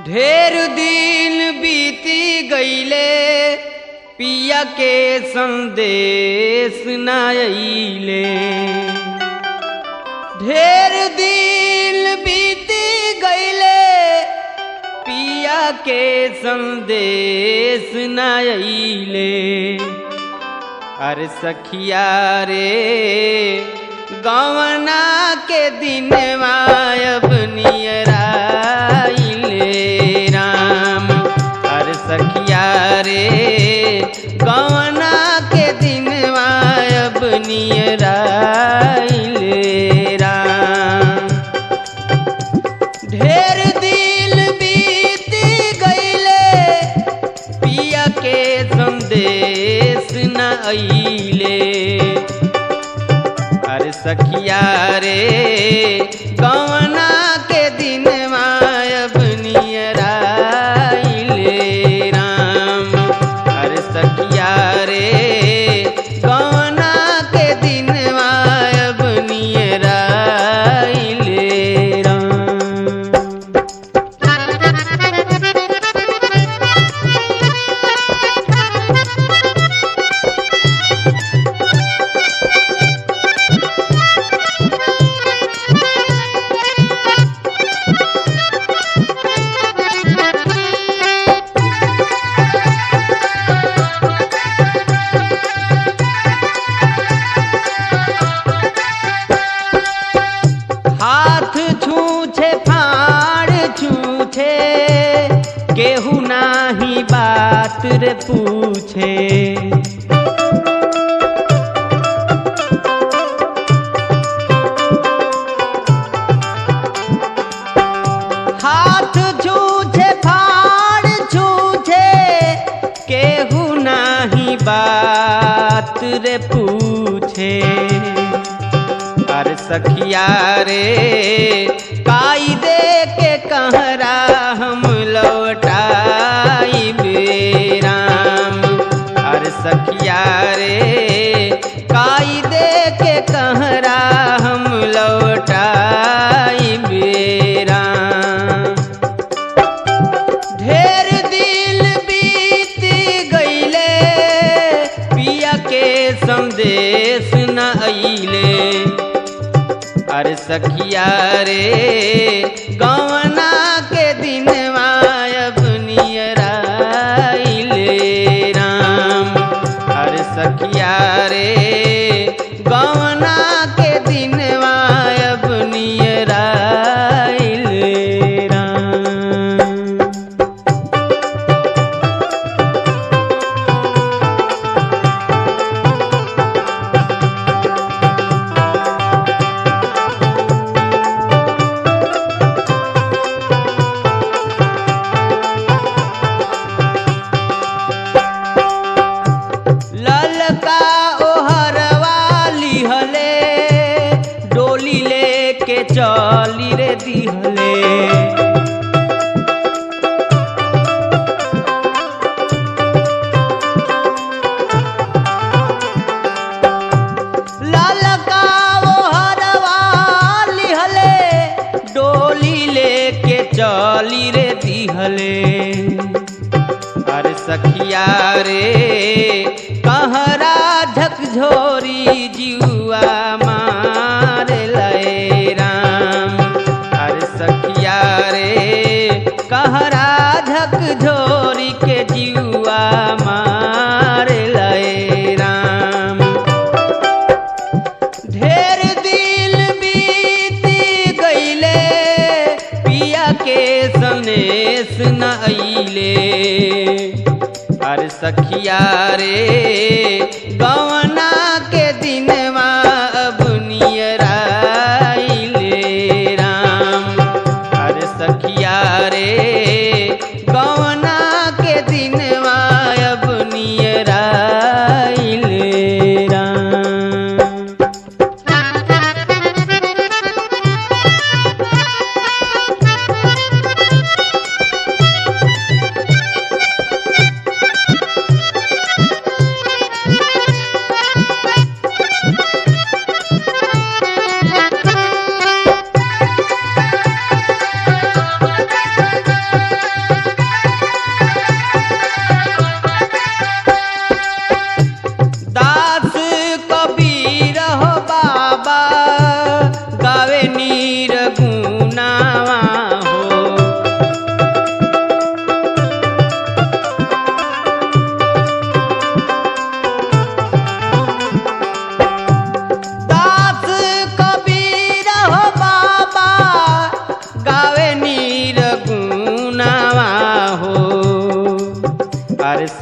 ढेर दिन बीती गईले पिया के संदेश न आइले। ढेर दिन बीती गईले पिया के संदेश न आइले। अरे सखिया रे गवना के दिन अब नियरा राम। अरे सखिया रे गवना के दिन अब नियरा राम। ढेर दिल बीत गईले पिया के संदेश न आइले। अरे सखिया रे गवना के दिन अब नियरा राम। अरे सखिया रे गवना के दिन अब नियरा केहू नाही बात रे पूछे। हाथ छूछे फाड़ छूछे केहू नाही बात रे पूछे। अरे सखिया रे काई दे के कहरा हम लौटाई राम। अरे सखिया रे काई दे के कहरा हम लौटाई राम। ढेर दिल बीत गईले पिया के संदेश न आइले। अरे सखिया रे गवना के दिन अब नियरा राम। अरे सखिया रे गवना के दिन अब नियरा चली रे दिहले। ललका वो हरवा लिहले डोली लेके चली रे दिहले। अरे सखिया रे कहरा झकझोरी जुआ मार लए राम। अरे सखिया रे कहरा झकझोरी के जुआ मार लए राम। ढेर दिल बीत गईले पिया के संदेश न आइले। अरे सखिया रे गवना के दिन अब नियरा राम। अरे सखिया रे गवना के दिन अब नियरा राम।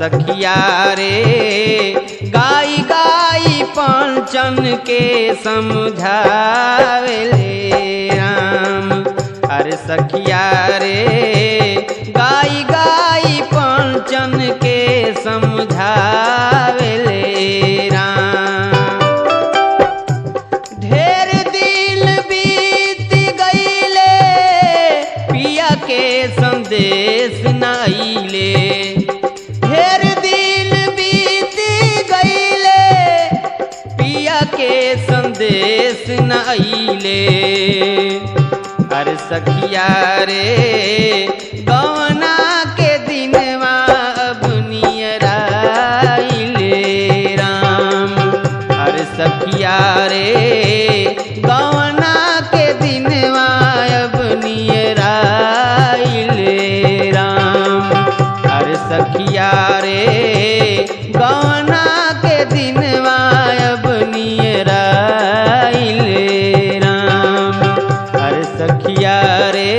सखिया रे गाई गाई पंचन के समझावेले राम। अरे सखिया रे गाई गाई पंचन के समझावेले राम। ढेर दिन बीत गईले पिया के संदेश न आइले। ढेर दिन बीत गईले पिया के संदेश न आइले। अरे सखिया रे गवना के दिनवा अब नियर आइले राम। अरे सखिया रे गवना के दिनवा अब नियर आइले राम। अरे सखिया रे गवना के दिनवा अब नियर आइले राम। अरे सखिया रे